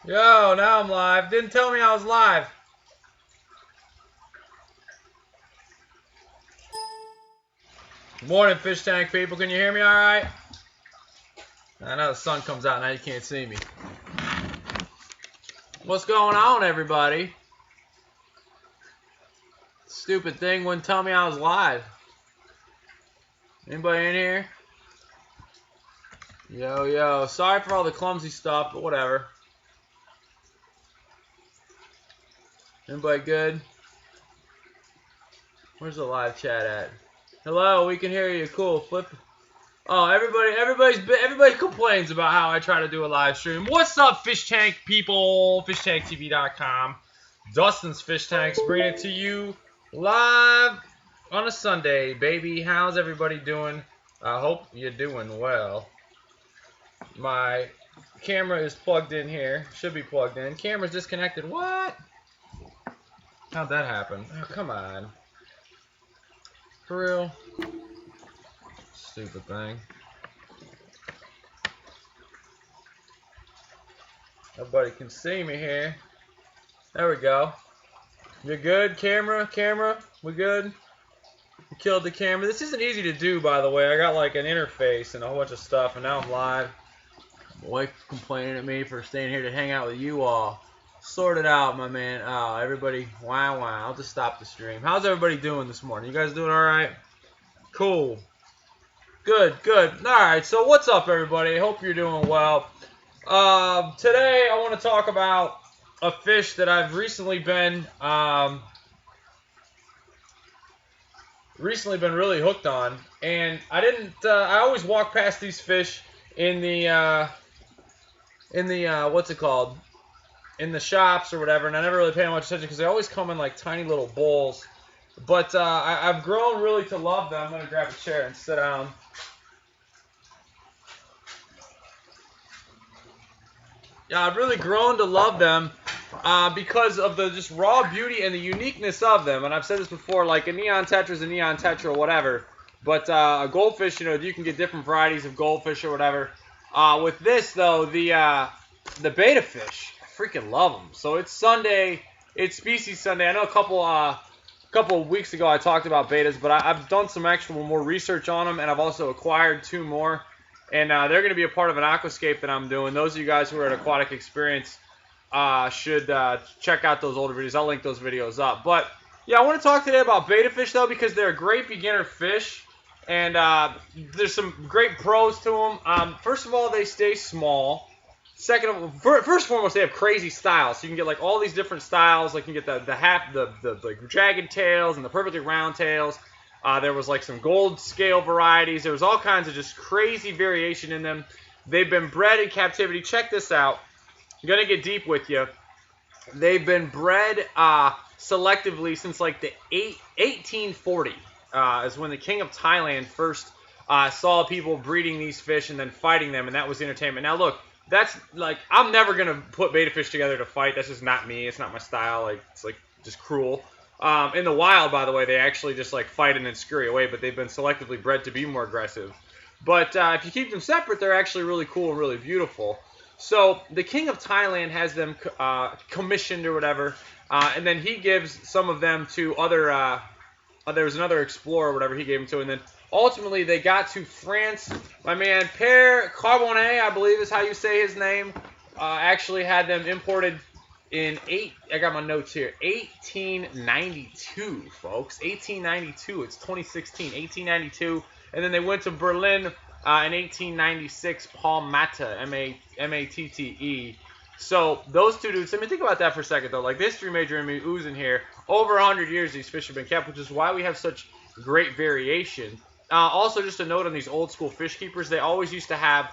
Yo, now I'm live. Didn't tell me I was live. Morning, fish tank people. Can you hear me all right? I know the sun comes out now. You can't see me. What's going on, everybody? Stupid thing wouldn't tell me I was live. Anybody in here? Yo, yo. Sorry for all the clumsy stuff, but whatever. Anybody good? Where's the live chat at? Hello, we can hear you. Cool. Flip. Oh, everybody complains about how I try to do a live stream. What's up, fish tank people? FishTankTV.com. Dustin's Fish Tanks bringing it to you live on a Sunday, baby. How's everybody doing? I hope you're doing well. My camera is plugged in here. Should be plugged in. Camera's disconnected. What? How'd that happen? Oh, come on. For real? Stupid thing. Nobody can see me here. There we go. You're good, camera? Camera? We good? We killed the camera. This isn't easy to do, by the way. I got like an interface and a whole bunch of stuff, and now I'm live. My wife complaining at me for staying here to hang out with you all. Sort it out, my man. Oh, everybody. Wow. I'll just stop the stream. How's everybody doing this morning? You guys doing all right? Cool. Good. All right. So what's up, everybody? Hope you're doing well. Today I want to talk about a fish that I've recently been really hooked on, and I always walk past these fish in the what's it called, in the shops or whatever, and I never really pay much attention because they always come in like tiny little bowls. But I've grown really to love them. I'm gonna grab a chair and sit down. Yeah, I've really grown to love them because of the just raw beauty and the uniqueness of them. And I've said this before, like a neon tetra is a neon tetra or whatever. But a goldfish, you can get different varieties of goldfish or whatever. With this, though, the betta fish, I freaking love them. So it's Sunday. It's Species Sunday. I know a couple of weeks ago I talked about bettas, but I've done some more research on them, and I've also acquired 2 more. And they're going to be a part of an aquascape that I'm doing. Those of you guys who are at Aquatic Experience should check out those older videos. I'll link those videos up. But, yeah, I want to talk today about betta fish, though, because they're a great beginner fish. And there's some great pros to them. First of all, they stay small. First and foremost, they have crazy styles. So you can get, like, all these different styles. Like, you can get the jagged tails and the perfectly round tails. There was like some gold scale varieties. There was all kinds of just crazy variation in them. They've been bred in captivity. Check this out. I'm going to get deep with you. They've been bred selectively since like the 1840 is when the king of Thailand first saw people breeding these fish and then fighting them, and that was the entertainment. Now look, that's like, I'm never going to put betta fish together to fight. That's just not me. It's not my style. Like, it's like just cruel. In the wild, by the way, they actually just like fight and then scurry away, but they've been selectively bred to be more aggressive. But if you keep them separate, they're actually really cool and really beautiful. So the king of Thailand has them commissioned or whatever, and then he gives some of them to other, there was another explorer or whatever he gave them to, and then ultimately they got to France. My man Père Carbonnet, I believe is how you say his name, actually had them imported in I got my notes here, 1892, folks. 1892. It's 2016. 1892. And then they went to Berlin in 1896. Paul Matte, M-A-T-T-E. So those 2 dudes, I mean, think about that for a second, though. Like, the history major in me oozing here. Over 100 years these fish have been kept, which is why we have such great variation. Also, just a note on these old school fish keepers, they always used to have,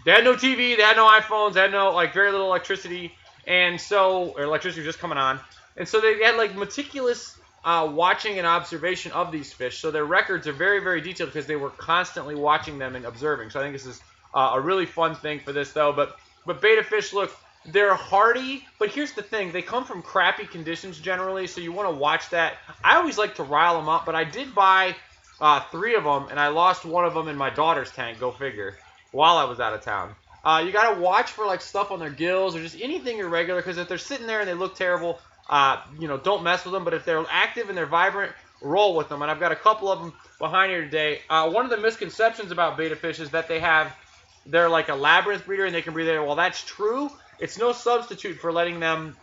they had no TV, they had no iPhones, they had no, like, very little electricity. And so, or electricity was just coming on. And so they had like meticulous watching and observation of these fish. So their records are very, very detailed because they were constantly watching them and observing. So I think this is a really fun thing for this though. But betta fish, look, they're hardy. But here's the thing. They come from crappy conditions generally. So you want to watch that. I always like to rile them up. But I did buy 3 of them. And I lost one of them in my daughter's tank. Go figure. While I was out of town. You got to watch for like stuff on their gills or just anything irregular, because if they're sitting there and they look terrible, you know, don't mess with them. But if they're active and they're vibrant, roll with them. And I've got a couple of them behind here today. One of the misconceptions about betta fish is that they're like a labyrinth breeder and they can breathe air. Well, that's true. It's no substitute for letting them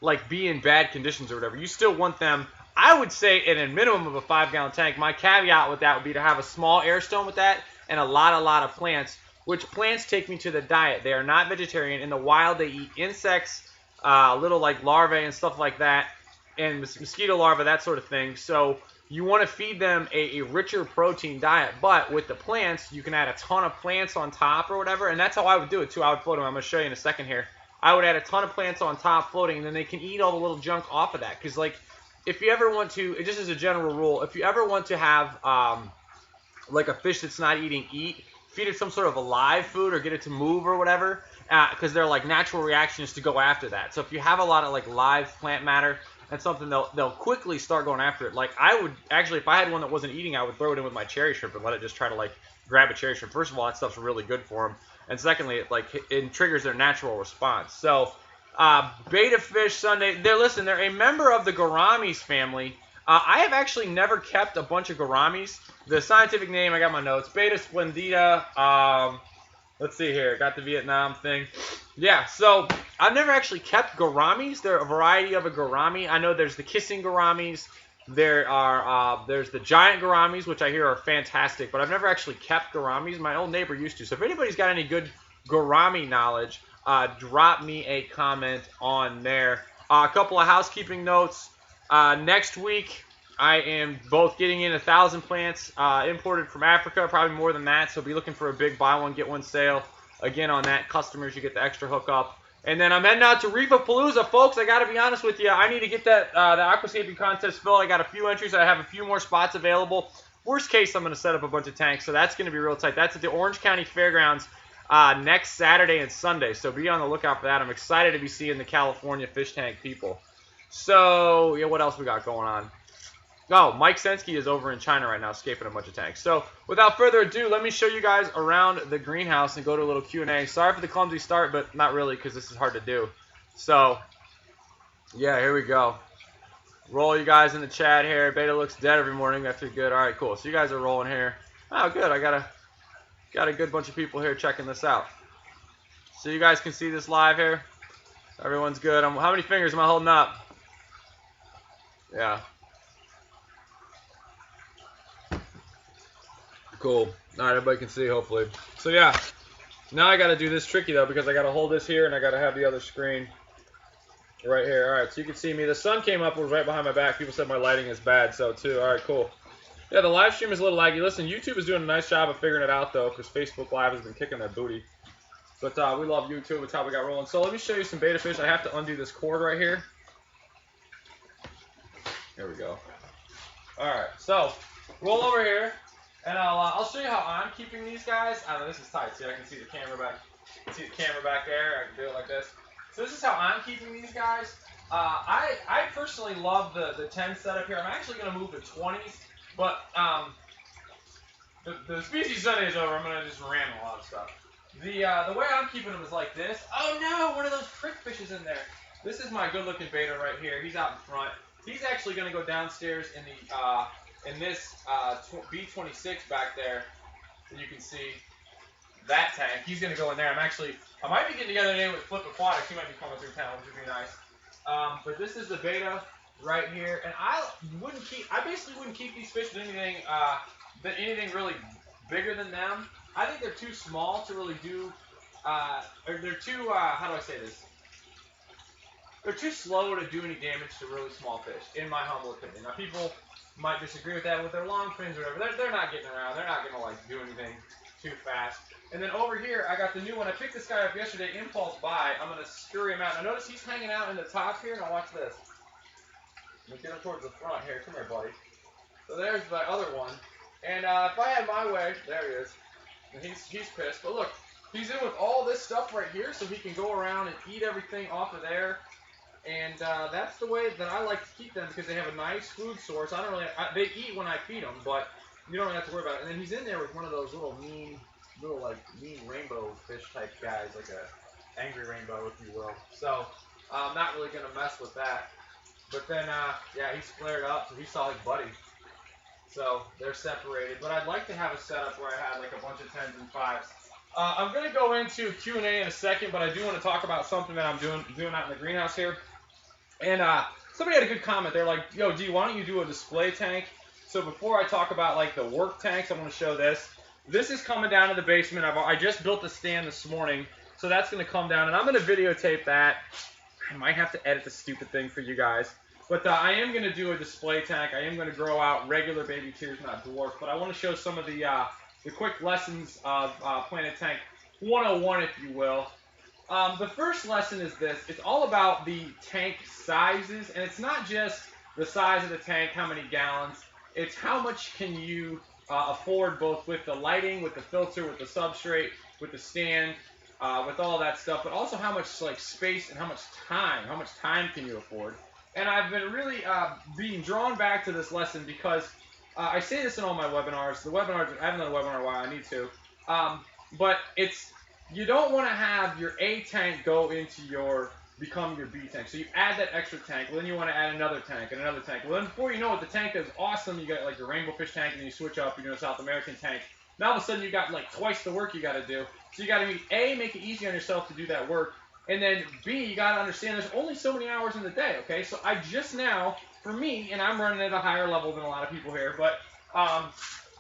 like be in bad conditions or whatever. You still want them, I would say, in a minimum of a 5-gallon tank. My caveat with that would be to have a small air stone with that and a lot of plants, which plants take me to the diet. They are not vegetarian. In the wild, they eat insects, little like larvae and stuff like that, and mosquito larvae, that sort of thing. So you want to feed them a richer protein diet. But with the plants, you can add a ton of plants on top or whatever, and that's how I would do it too. I would float them. I'm going to show you in a second here. I would add a ton of plants on top floating, and then they can eat all the little junk off of that. Because, like, if you ever want to, just as a general rule, if you ever want to have, like, a fish that's not eating, feed it some sort of a live food or get it to move or whatever, because their, like, natural reaction is to go after that. So if you have a lot of, like, live plant matter, that's something they'll quickly start going after it. Like, I would, actually, if I had one that wasn't eating, I would throw it in with my cherry shrimp and let it just try to, like, grab a cherry shrimp. First of all, that stuff's really good for them. And secondly, it triggers their natural response. So, betta fish Sunday, they're a member of the gouramis family. I have actually never kept a bunch of gouramis. The scientific name, I got my notes, Betta splendida. Let's see here, got the Vietnam thing. Yeah, so I've never actually kept gouramis. There are a variety of a gourami. I know there's the kissing gouramis. There's the giant gouramis, which I hear are fantastic, but I've never actually kept gouramis. My old neighbor used to. So if anybody's got any good gourami knowledge, drop me a comment on there. A couple of housekeeping notes. Next week, I am both getting in 1,000 plants imported from Africa, probably more than that. So be looking for a big buy one, get one sale. Again, on that, customers, you get the extra hookup. And then I'm heading out to Reefapalooza, folks. I got to be honest with you. I need to get that the Aquascaping contest filled. I got a few entries. I have a few more spots available. Worst case, I'm going to set up a bunch of tanks, so that's going to be real tight. That's at the Orange County Fairgrounds next Saturday and Sunday, so be on the lookout for that. I'm excited to be seeing the California fish tank people. So, yeah, what else we got going on? Oh, Mike Sensky is over in China right now, escaping a bunch of tanks. So, without further ado, let me show you guys around the greenhouse and go to a little Q&A. Sorry for the clumsy start, but not really, because this is hard to do. So, yeah, here we go. Roll you guys in the chat here. Betta looks dead every morning. That's pretty good. All right, cool. So you guys are rolling here. Oh, good. I got a good bunch of people here checking this out. So you guys can see this live here. Everyone's good. How many fingers am I holding up? Yeah. Cool. All right, everybody can see, hopefully. So, yeah. Now I got to do this tricky, though, because I got to hold this here, and I got to have the other screen right here. All right, so you can see me. The sun came up, was right behind my back. People said my lighting is bad, so, too. All right, cool. Yeah, the live stream is a little laggy. Listen, YouTube is doing a nice job of figuring it out, though, because Facebook Live has been kicking their booty. But we love YouTube. It's how we got rolling. So let me show you some betta fish. I have to undo this cord right here. Here we go. All right, so roll over here. And I'll show you how I'm keeping these guys. I don't know, this is tight. See, I can see the camera back. See the camera back there. I can do it like this. So this is how I'm keeping these guys. I personally love the 10 setup here. I'm actually going to move to 20s, but the species Sunday is over. I'm going to just ram a lot of stuff. The way I'm keeping them is like this. Oh no, one of those prick fishes in there. This is my good-looking betta right here. He's out in front. He's actually going to go downstairs in the in this B26 back there, and you can see that tank. He's going to go in there. I might be getting together today with Flip Aquatics. He might be coming through town, which would be nice. But this is the betta right here, and I basically wouldn't keep these fish with anything really bigger than them. I think they're too small to really do, or they're too, how do I say this? They're too slow to do any damage to really small fish, in my humble opinion. Now, people might disagree with that with their long fins or whatever. They're not getting around. They're not going to, like, do anything too fast. And then over here, I got the new one. I picked this guy up yesterday, impulse buy. I'm going to scurry him out. Now, notice he's hanging out in the top here. Now, watch this. Let me get him towards the front here. Come here, buddy. So there's my other one. And if I had my way, there he is. And he's pissed. But look, he's in with all this stuff right here, so he can go around and eat everything off of there. And that's the way that I like to keep them, because they have a nice food source. They eat when I feed them, but you don't really have to worry about it. And then he's in there with one of those little mean little like mean rainbow fish type guys, like a angry rainbow, if you will. So I'm not really gonna mess with that. But then, yeah, he flared up, so he saw his buddy. So they're separated. But I'd like to have a setup where I had like a bunch of 10s and 5s. I'm gonna go into Q&A in a second, but I do want to talk about something that I'm doing out in the greenhouse here. And somebody had a good comment. They're like, "Yo, D, why don't you do a display tank?" So before I talk about like the work tanks, I want to show this. This is coming down to the basement. I just built the stand this morning, so that's gonna come down, and I'm gonna videotape that. I might have to edit the stupid thing for you guys. But I am going to do a display tank. I am going to grow out regular baby tears, not dwarf. But I want to show some of the quick lessons of Planet Tank 101, if you will. The first lesson is this. It's all about the tank sizes. And it's not just the size of the tank, how many gallons. It's how much can you afford, both with the lighting, with the filter, with the substrate, with the stand, with all that stuff. But also how much like space and how much time can you afford. And I've been really being drawn back to this lesson because I say this in all my webinars. The webinars, I haven't done a webinar in a while, I need to. But you don't want to have your A tank go into become your B tank. So you add that extra tank, well, then you want to add another tank and another tank. Well, then before you know it, the tank is awesome. You got like your rainbow fish tank, and then you switch up, you're doing a South American tank. Now all of a sudden you got like twice the work you got to do. So you got to make it easy on yourself to do that work. And then B, you got to understand there's only so many hours in the day, okay? So I just now, for me, and I'm running at a higher level than a lot of people here, but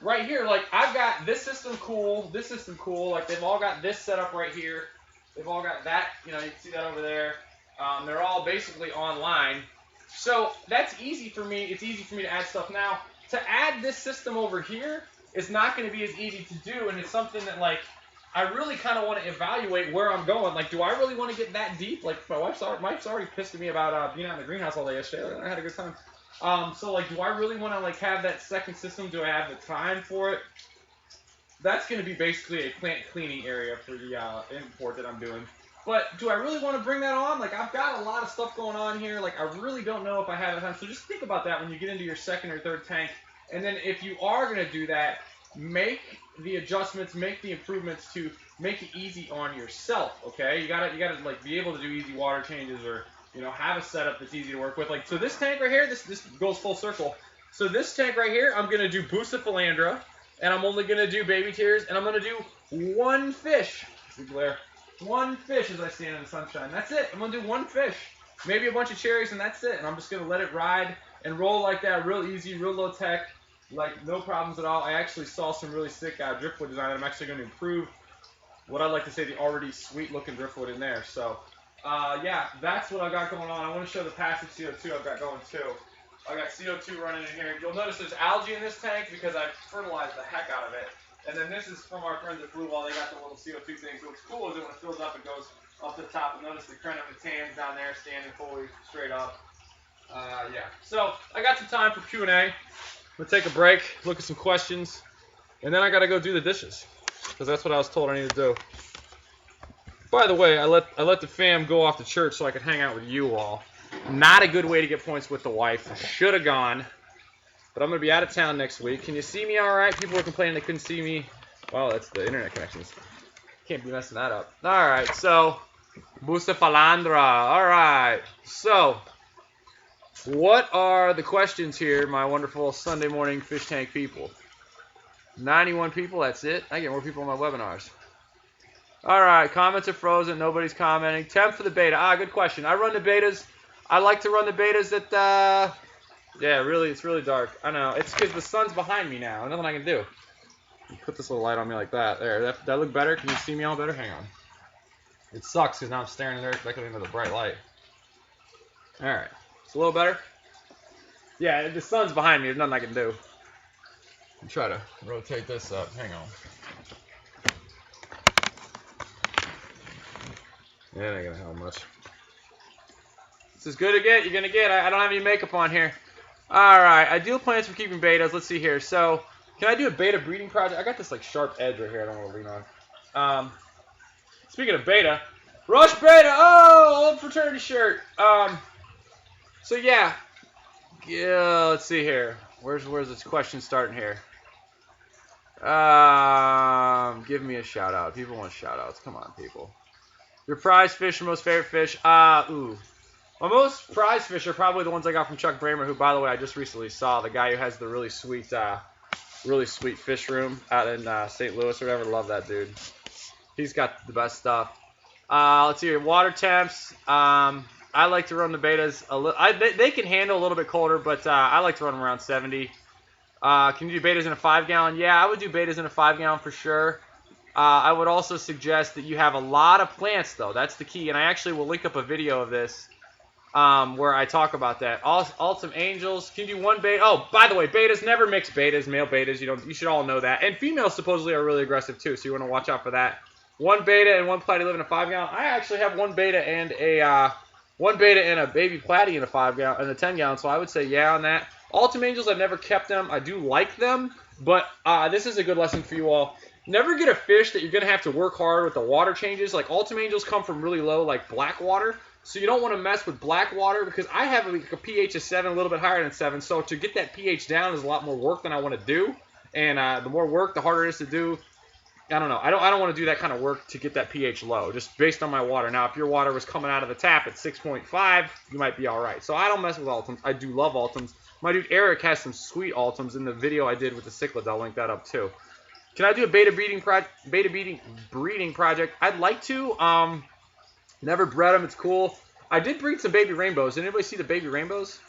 right here, like I've got this system cool, like they've all got this set up right here. They've all got that, you can see that over there. They're all basically online. So that's easy for me. It's easy for me to add stuff now. To add this system over here is not going to be as easy to do, and it's something that like I really kind of want to evaluate where I'm going. Like, do I really want to get that deep? Like, my wife's already pissed at me about being out in the greenhouse all day yesterday. I had a good time. So, like, do I really want to, like, have that second system? Do I have the time for it? That's going to be basically a plant cleaning area for the import that I'm doing. But do I really want to bring that on? Like, I've got a lot of stuff going on here. Like, I really don't know if I have the time. So just think about that when you get into your second or third tank. And then if you are going to do that, make the adjustments, make the improvements to make it easy on yourself, okay? You gotta like be able to do easy water changes, or have a setup that's easy to work with. Like, so this tank right here, this goes full circle. So this tank right here, I'm gonna do Bucephalandra, and I'm only gonna do baby tears, and I'm gonna do one fish. One fish as I stand in the sunshine. That's it. I'm gonna do one fish, maybe a bunch of cherries, and that's it. And I'm just gonna let it ride and roll like that, real easy, real low tech. Like, no problems at all. I actually saw some really sick driftwood design that I'm actually going to improve what I'd like to say the already sweet-looking driftwood in there. So, yeah, that's what I got going on. I want to show the passive CO2 I've got going, too. I got CO2 running in here. You'll notice there's algae in this tank because I've fertilized the heck out of it. And then this is from our friends at Blue Wall. They got the little CO2 thing. So what's cool is that when it fills up, it goes up to the top. And notice the crenum down there standing fully straight up. Yeah. So, I got some time for Q&A. I'm going to take a break, look at some questions, and then I got to go do the dishes, because that's what I was told I need to do. By the way, I let the fam go off to church so I could hang out with you all. Not a good way to get points with the wife. Should have gone, but I'm going to be out of town next week. Can you see me all right? People were complaining they couldn't see me. Well, that's the internet connections. Can't be messing that up. All right, so Bucephalandra. All right, so what are the questions here, my wonderful Sunday morning fish tank people? 91 people, that's it. I get more people on my webinars. All right, comments are frozen. Nobody's commenting. Temp for the beta. Good question. I run the betas. I like to run the betas at, yeah, really, it's really dark. I know. It's because the sun's behind me now. Nothing I can do. Put this little light on me like that. There. That look better? Can you see me all better? Hang on. It sucks because now I'm staring directly into the bright light. All right. It's a little better. Yeah, the sun's behind me. There's nothing I can do. I'll try to rotate this up. Hang on. Yeah, ain't gonna help much. It's as good as you're gonna get. I don't have any makeup on here. All right, ideal plans for keeping betas. Let's see here. So, can I do a beta breeding project? I got this like sharp edge right here. I don't want to lean on. Speaking of beta, Rush Beta. Oh, old fraternity shirt. So yeah, let's see here. Where's this question starting here? Give me a shout out. People want shout outs. Come on, people. Your prize fish, your most favorite fish. Ooh. My most prized fish are probably the ones I got from Chuck Bramer, who, by the way, I just recently saw. The guy who has the really sweet fish room out in St. Louis or whatever. Love that dude. He's got the best stuff. Let's see here. Water temps. I like to run the betas a little. They can handle a little bit colder, but I like to run them around 70. Can you do betas in a 5-gallon? Yeah, I would do betas in a 5-gallon for sure. I would also suggest that you have a lot of plants, though. That's the key, and I actually will link up a video of this where I talk about that. Awesome Angels. Can you do one beta? Oh, by the way, betas, never mix betas, male betas. You should all know that. And females supposedly are really aggressive, too, so you want to watch out for that. One beta and one platy live in a 5-gallon. I actually have one beta and a baby platy in a 5-gallon and a 10-gallon, so I would say yeah on that. Ultim Angels, I've never kept them. I do like them, but this is a good lesson for you all. Never get a fish that you're going to have to work hard with the water changes. Like, Ultim Angels come from really low, like, black water, so you don't want to mess with black water because I have like a pH of 7, a little bit higher than 7, so to get that pH down is a lot more work than I want to do, and the more work, the harder it is to do. I don't know. I don't want to do that kind of work to get that pH low, just based on my water. Now, if your water was coming out of the tap at 6.5, you might be all right. So I don't mess with Ultims. I do love Ultims. My dude Eric has some sweet Ultims in the video I did with the cichlids. I'll link that up too. Can I do a beta breeding project? I'd like to. Never bred them. It's cool. I did breed some baby rainbows. Did anybody see the baby rainbows?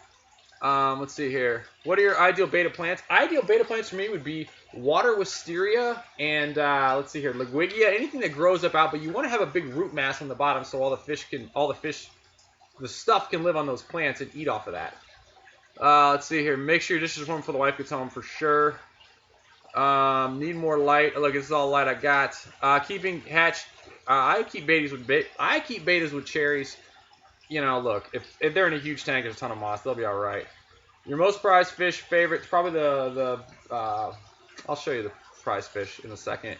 Let's see here. What are your ideal beta plants? Ideal beta plants for me would be water wisteria and let's see here, Ligwigia, anything that grows up out, but you want to have a big root mass on the bottom so the stuff can live on those plants and eat off of that. Let's see here. Make sure your dish is warm before the wife gets home for sure. Need more light. Look, this is all light I got. Keeping hatched. I keep betas with cherries. You know, look, if they're in a huge tank, there's a ton of moss. They'll be all right. Your most prized fish favorite, probably I'll show you the prize fish in a second.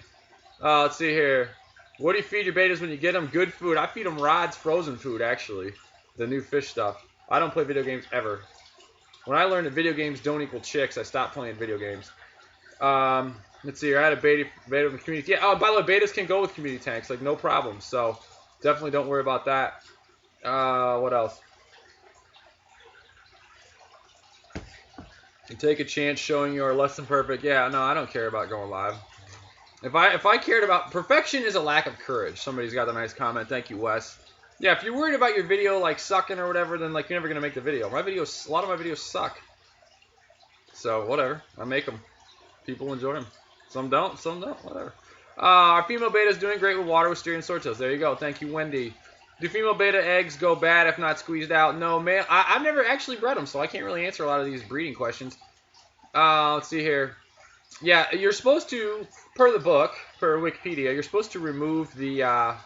Let's see here. What do you feed your betas when you get them? Good food. I feed them Rod's frozen food, actually. The new fish stuff. I don't play video games ever. When I learned that video games don't equal chicks, I stopped playing video games. Let's see here. I had a beta with the community. Yeah, oh, by the way, betas can go with community tanks, like no problem. So definitely don't worry about that. What else? You take a chance showing you are less than perfect. Yeah, no, I don't care about going live. If I cared about perfection is a lack of courage. Somebody's got a nice comment. Thank you, Wes. Yeah, if you're worried about your video like sucking or whatever, then like you're never gonna make the video. A lot of my videos suck. So whatever, I make them. People enjoy them. Some don't, whatever. Our female beta is doing great with water wisteria and swordtails. There you go. Thank you, Wendy. Do female beta eggs go bad if not squeezed out? No, male. I've never actually bred them, so I can't really answer a lot of these breeding questions. Let's see here. Yeah, you're supposed to, per the book, per Wikipedia, you're supposed to remove the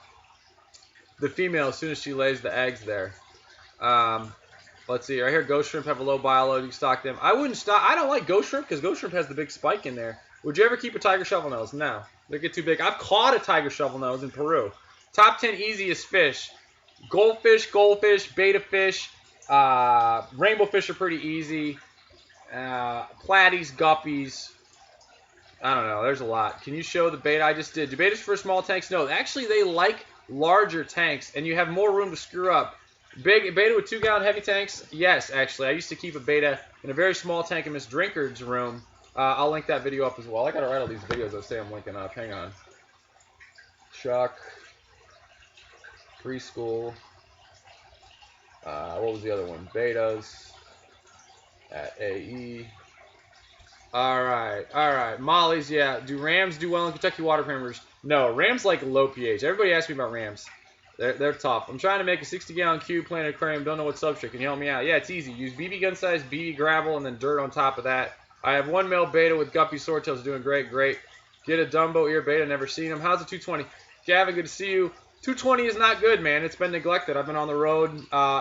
female as soon as she lays the eggs there. Let's see here. I hear ghost shrimp have a low bioload. You stock them. I wouldn't stock. I don't like ghost shrimp because ghost shrimp has the big spike in there. Would you ever keep a tiger shovelnose? No. They get too big. I've caught a tiger shovelnose in Peru. Top 10 easiest fish. Goldfish, beta fish, rainbow fish are pretty easy. Platies, guppies. I don't know. There's a lot. Can you show the beta I just did? Do betas for small tanks? No. Actually, they like larger tanks, and you have more room to screw up. Big beta with 2-gallon heavy tanks? Yes, actually. I used to keep a beta in a very small tank in Miss Drinkard's room. I'll link that video up as well. I got to write all these videos I say I'm linking up. Hang on. Chuck. Preschool. What was the other one? Betas. At AE. Alright. Molly's, yeah. Do rams do well in Kentucky water parameters? No, rams like low pH. Everybody asks me about rams. They're tough. I'm trying to make a 60-gallon cube plant aquarium. Don't know what substrate. Can you help me out? Yeah, it's easy. Use BB gun size, BB gravel, and then dirt on top of that. I have one male beta with guppy swordtails doing great. Get a Dumbo ear beta. Never seen him. How's the 220? Gavin, good to see you. 220 is not good, man. It's been neglected. I've been on the road.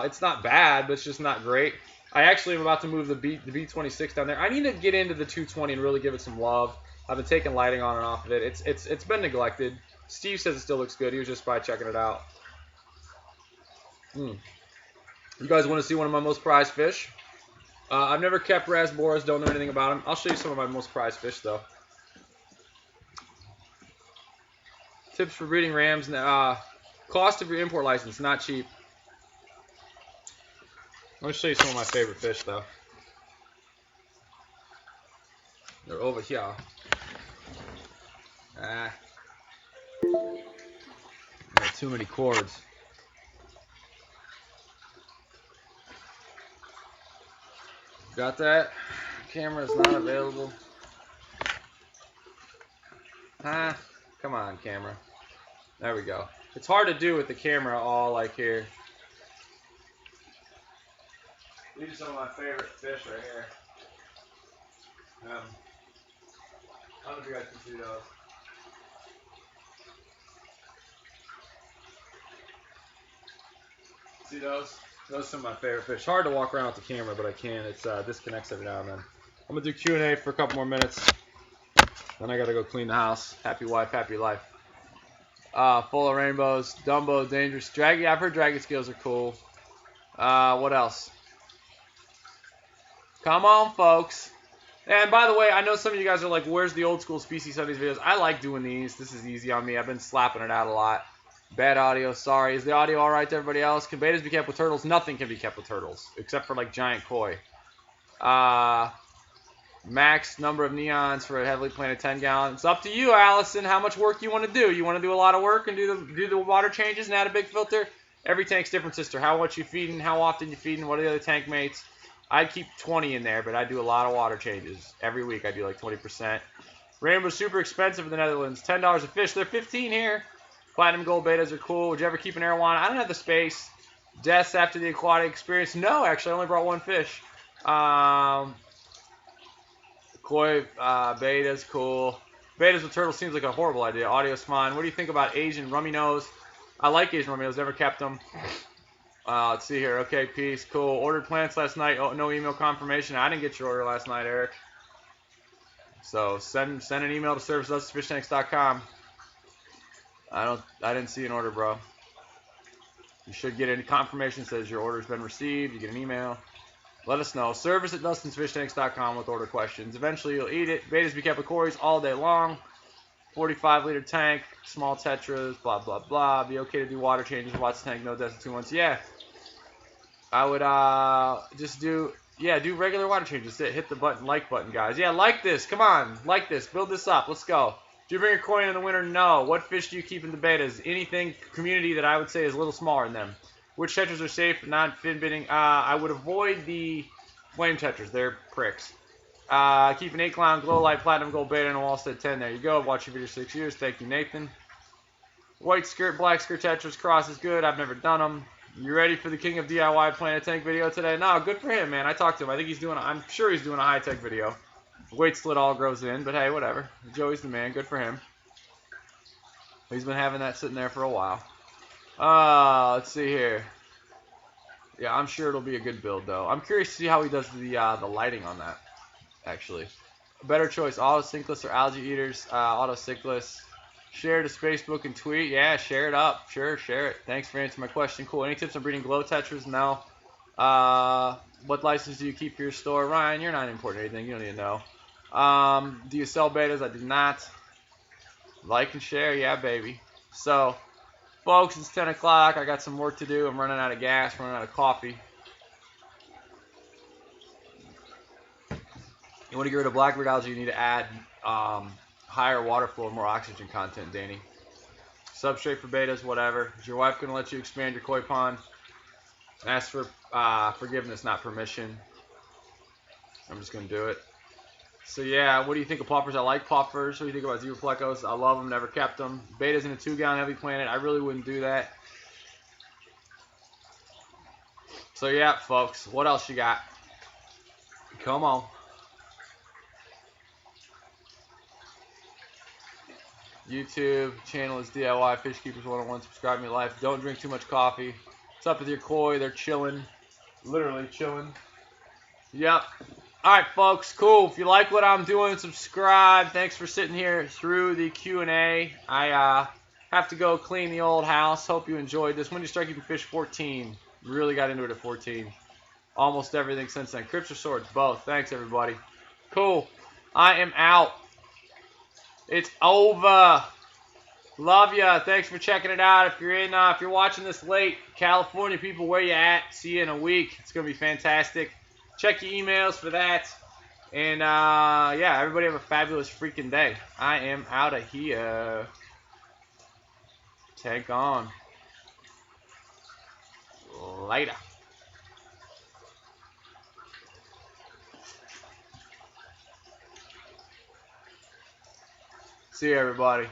It's not bad, but it's just not great. I actually am about to move the B26 down there. I need to get into the 220 and really give it some love. I've been taking lighting on and off of it. It's been neglected. Steve says it still looks good. He was just by checking it out. You guys want to see one of my most prized fish? I've never kept rasboras. Don't know anything about them. I'll show you some of my most prized fish, though. Tips for breeding rams. Cost of your import license, not cheap. Let me show you some of my favorite fish, though. They're over here. Got too many cords. Got that? Camera is not available. Come on, camera. There we go. It's hard to do with the camera all like here. These are some of my favorite fish right here. I don't know if you guys can see those. See those? Those are some of my favorite fish. Hard to walk around with the camera, but I can. It disconnects every now and then. I'm going to do Q&A for a couple more minutes. Then I got to go clean the house. Happy wife, happy life. Full of rainbows. Dumbo, dangerous. Draggy. I've heard dragon scales are cool. What else? Come on, folks. And by the way, I know some of you guys are like, where's the old school species studies videos? I like doing these. This is easy on me. I've been slapping it out a lot. Bad audio, sorry. Is the audio all right to everybody else? Can bettas be kept with turtles? Nothing can be kept with turtles, except for like giant koi. Max number of neons for a heavily planted 10-gallon. It's up to you, Allison, how much work you want to do. You want to do a lot of work and do the water changes and add a big filter? Every tank's different, sister. How much you feeding, how often you feeding, what are the other tank mates? I'd keep 20 in there, but I do a lot of water changes. Every week I do like 20%. Rainbow's super expensive in the Netherlands. $10 a fish. They're 15 here. Platinum gold betas are cool. Would you ever keep an arowana? I don't have the space. Deaths after the aquatic experience? No, actually. I only brought one fish. Koi betas, cool. Betas with turtles seems like a horrible idea. Audio's fine. What do you think about Asian rummy nose? I like Asian rummy nose. Never kept them. Let's see here. Okay, peace. Cool. Ordered plants last night. Oh, no email confirmation. I didn't get your order last night, Eric. So send an email to service@fishtanks.com. I didn't see an order, bro. You should get a confirmation that says your order's been received. You get an email. Let us know. Service@Dustin'sFishTanks.com with order questions. Eventually you'll eat it. Betas be kept with cories all day long. 45-liter tank, small tetras, blah, blah, blah. Be okay to do water changes, watch the tank, no deaths in 2 months. Yeah. I would just do regular water changes. Hit the like button, guys. Yeah, like this. Come on. Like this. Build this up. Let's go. Do you bring your koi in the winter? No. What fish do you keep in the betas? Anything community that I would say is a little smaller than them. Which tetras are safe, not fin bidding? I would avoid the flame tetras. They're pricks. Keep an 8-clown glow light platinum gold beta and a Wallstead 10. There you go. Watch your video 6 years. Thank you, Nathan. White skirt, black skirt tetras. Cross is good. I've never done them. You ready for the King of DIY Planet Tank video today? No, good for him, man. I talked to him. I think I'm sure he's doing a high-tech video. Weight slit all grows in, but hey, whatever. Joey's the man. Good for him. He's been having that sitting there for a while. Let's see here. Yeah, I'm sure it'll be a good build, though. I'm curious to see how he does the lighting on that, actually. A better choice, auto-sinkless or algae eaters. Auto-sinkless. Share to Facebook and tweet. Yeah, share it up. Sure, share it. Thanks for answering my question. Cool. Any tips on breeding glow tetras? No. What license do you keep for your store? Ryan, you're not importing anything. You don't need to know. Do you sell betas? I do not. Like and share. Yeah, baby. So, folks, it's 10 o'clock. I got some work to do. I'm running out of gas. Running out of coffee. You want to get rid of blackbeard algae, you need to add higher water flow and more oxygen content, Danny. Substrate for betas, whatever. Is your wife going to let you expand your koi pond? Ask for forgiveness, not permission. I'm just going to do it. So yeah, what do you think of poppers? I like poppers. What do you think about zebra plecos? I love them, never kept them. Betas in a 2-gallon heavy planet. I really wouldn't do that. So yeah, folks, what else you got? Come on. YouTube channel is DIY Fish Keepers 101. Subscribe to me live. Don't drink too much coffee. What's up with your koi? They're chilling. Literally chilling. Yep. Alright, folks. Cool. If you like what I'm doing, subscribe. Thanks for sitting here through the Q&A. I have to go clean the old house. Hope you enjoyed this. When did you start keeping fish? 14. Really got into it at 14. Almost everything since then. Crips or swords? Both. Thanks, everybody. Cool. I am out. It's over. Love ya. Thanks for checking it out. If you're watching this late, California people, where you at? See you in a week. It's gonna be fantastic. Check your emails for that. And yeah, everybody have a fabulous freaking day. I am out of here. Tank on. Later. See you, everybody.